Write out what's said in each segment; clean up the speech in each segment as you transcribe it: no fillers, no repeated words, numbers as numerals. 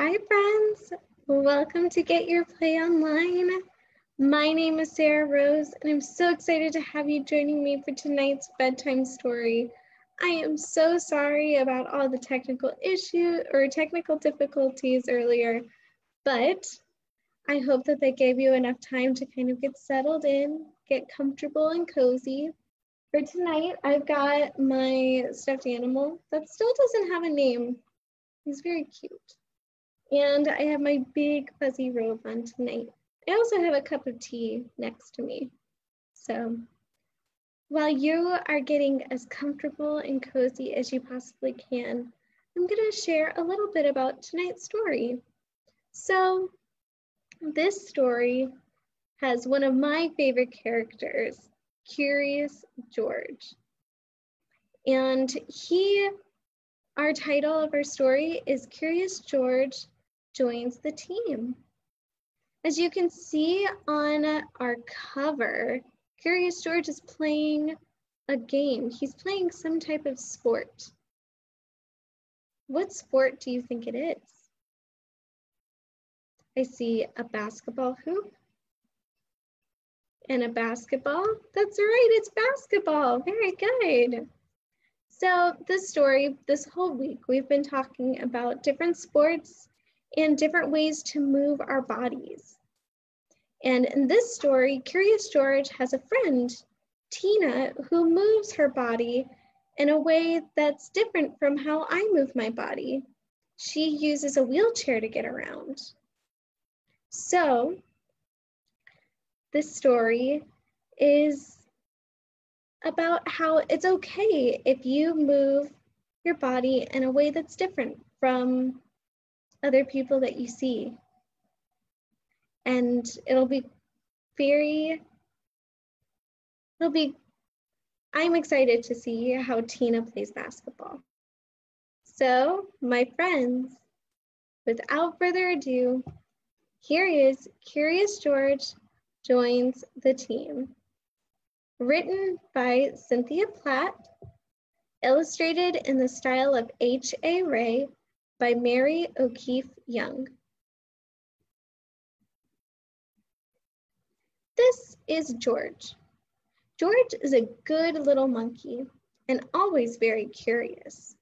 Hi friends, welcome to Get Your Play Online. My name is Sarah Rose and I'm so excited to have you joining me for tonight's bedtime story. I am so sorry about all the technical difficulties earlier, but I hope that they gave you enough time to kind of get settled in, get comfortable and cozy. For tonight, I've got my stuffed animal that still doesn't have a name. He's very cute. And I have my big fuzzy robe on tonight. I also have a cup of tea next to me. So while you are getting as comfortable and cozy as you possibly can, I'm going to share a little bit about tonight's story. So this story has one of my favorite characters, Curious George. And our title of our story is Curious George Joins the Team. As you can see on our cover, Curious George is playing a game. He's playing some type of sport. What sport do you think it is? I see a basketball hoop and a basketball. That's right, it's basketball. Very good. So this whole week, we've been talking about different sports and different ways to move our bodies. And in this story, Curious George has a friend, Tina, who moves her body in a way that's different from how I move my body. She uses a wheelchair to get around. So this story is about how it's okay if you move your body in a way that's different from other people that you see. And I'm excited to see how Tina plays basketball. So, my friends, without further ado, here is Curious George Joins the Team. Written by Cynthia Platt, illustrated in the style of H.A. Ray by Mary O'Keefe Young. This is George. George is a good little monkey and always very curious.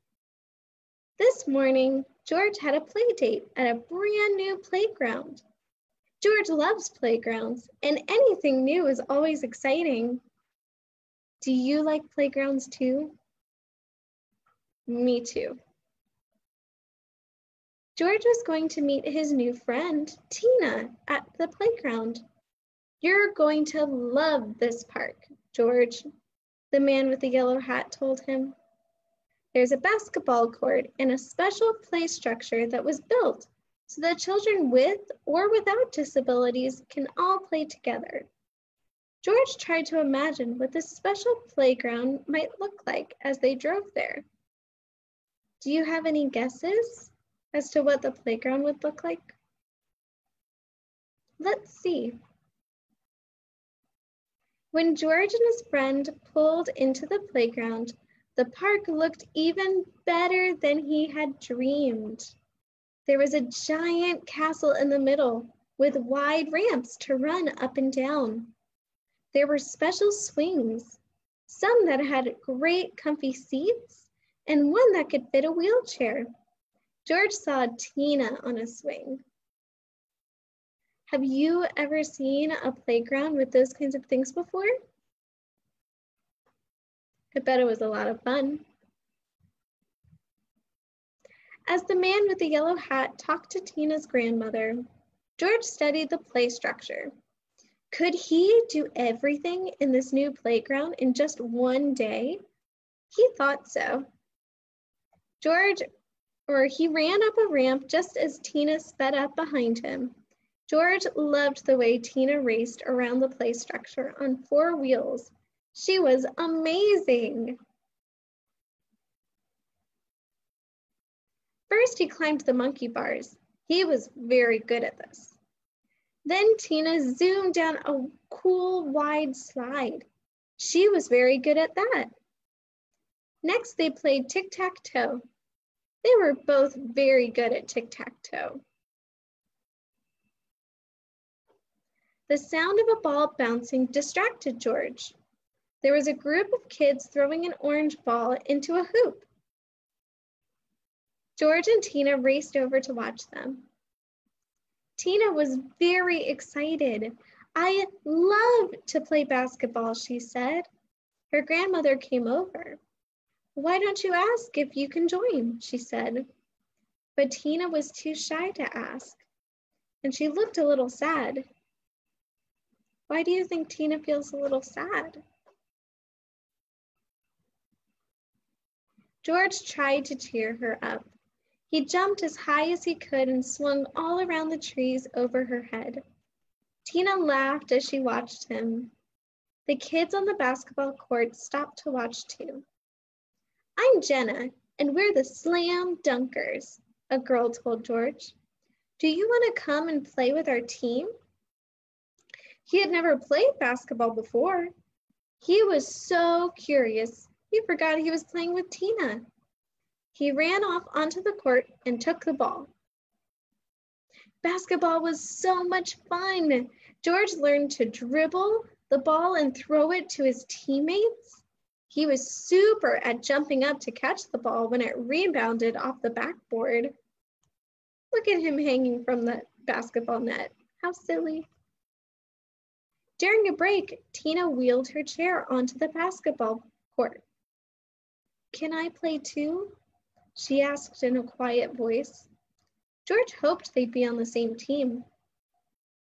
This morning, George had a play date at a brand new playground. George loves playgrounds and anything new is always exciting. Do you like playgrounds too? Me too. George was going to meet his new friend, Tina, at the playground. You're going to love this park, George, the man with the yellow hat told him. There's a basketball court and a special play structure that was built so that children with or without disabilities can all play together. George tried to imagine what this special playground might look like as they drove there. Do you have any guesses as to what the playground would look like? Let's see. When George and his friend pulled into the playground, the park looked even better than he had dreamed. There was a giant castle in the middle with wide ramps to run up and down. There were special swings, some that had great comfy seats and one that could fit a wheelchair. George saw Tina on a swing. Have you ever seen a playground with those kinds of things before? I bet it was a lot of fun. As the man with the yellow hat talked to Tina's grandmother, George studied the play structure. Could he do everything in this new playground in just one day? He thought so. He ran up a ramp just as Tina sped up behind him. George loved the way Tina raced around the play structure on 4 wheels. She was amazing. First, he climbed the monkey bars. He was very good at this. Then Tina zoomed down a cool, wide slide. She was very good at that. Next, they played tic-tac-toe. They were both very good at tic-tac-toe. The sound of a ball bouncing distracted George. There was a group of kids throwing an orange ball into a hoop. George and Tina raced over to watch them. Tina was very excited. "I love to play basketball," she said. Her grandmother came over. "Why don't you ask if you can join?" she said. But Tina was too shy to ask, and she looked a little sad. Why do you think Tina feels a little sad? George tried to cheer her up. He jumped as high as he could and swung all around the trees over her head. Tina laughed as she watched him. The kids on the basketball court stopped to watch too. "I'm Jenna, and we're the Slam Dunkers," a girl told George. "Do you want to come and play with our team?" He had never played basketball before. He was so curious, he forgot he was playing with Tina. He ran off onto the court and took the ball. Basketball was so much fun. George learned to dribble the ball and throw it to his teammates. He was super at jumping up to catch the ball when it rebounded off the backboard. Look at him hanging from the basketball net. How silly. During a break, Tina wheeled her chair onto the basketball court. "Can I play too?" she asked in a quiet voice. George hoped they'd be on the same team,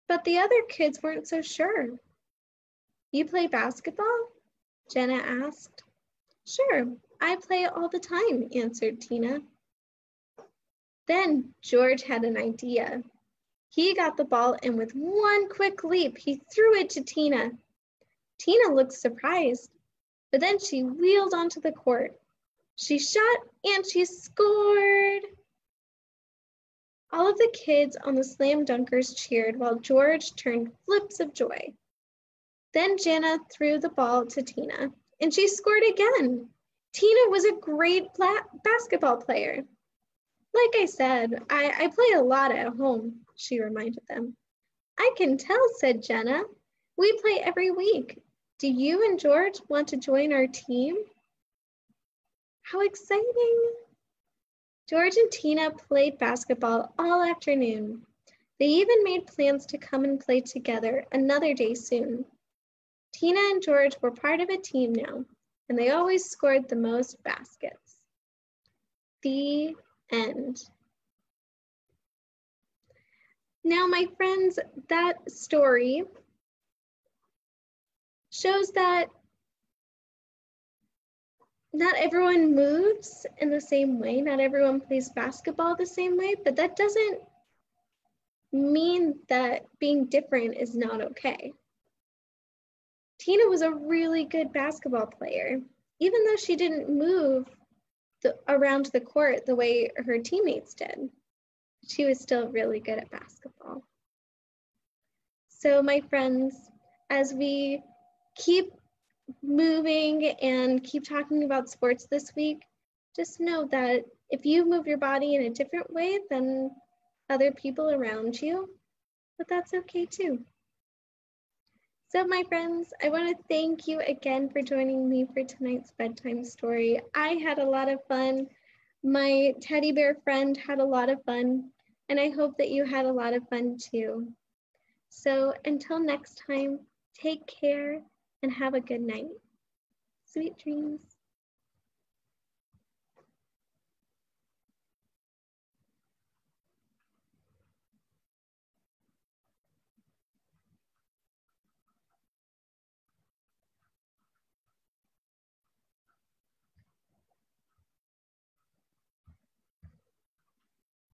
but the other kids weren't so sure. "You play basketball?" Jenna asked. "Sure, I play it all the time," answered Tina. Then George had an idea. He got the ball and with one quick leap, he threw it to Tina. Tina looked surprised, but then she wheeled onto the court. She shot and she scored. All of the kids on the Slam Dunkers cheered while George turned flips of joy. Then Jenna threw the ball to Tina, and she scored again. Tina was a great basketball player. "Like I said, I play a lot at home," she reminded them. "I can tell," said Jenna. "We play every week. Do you and George want to join our team?" How exciting! George and Tina played basketball all afternoon. They even made plans to come and play together another day soon. Tina and George were part of a team now, and they always scored the most baskets. The end. Now, my friends, that story shows that not everyone moves in the same way, not everyone plays basketball the same way, but that doesn't mean that being different is not okay. Tina was a really good basketball player, even though she didn't move around the court the way her teammates did. She was still really good at basketball. So my friends, as we keep moving and keep talking about sports this week, just know that if you move your body in a different way than other people around you, but that's okay too. So my friends, I want to thank you again for joining me for tonight's bedtime story. I had a lot of fun. My teddy bear friend had a lot of fun, and I hope that you had a lot of fun too. So until next time, take care and have a good night. Sweet dreams.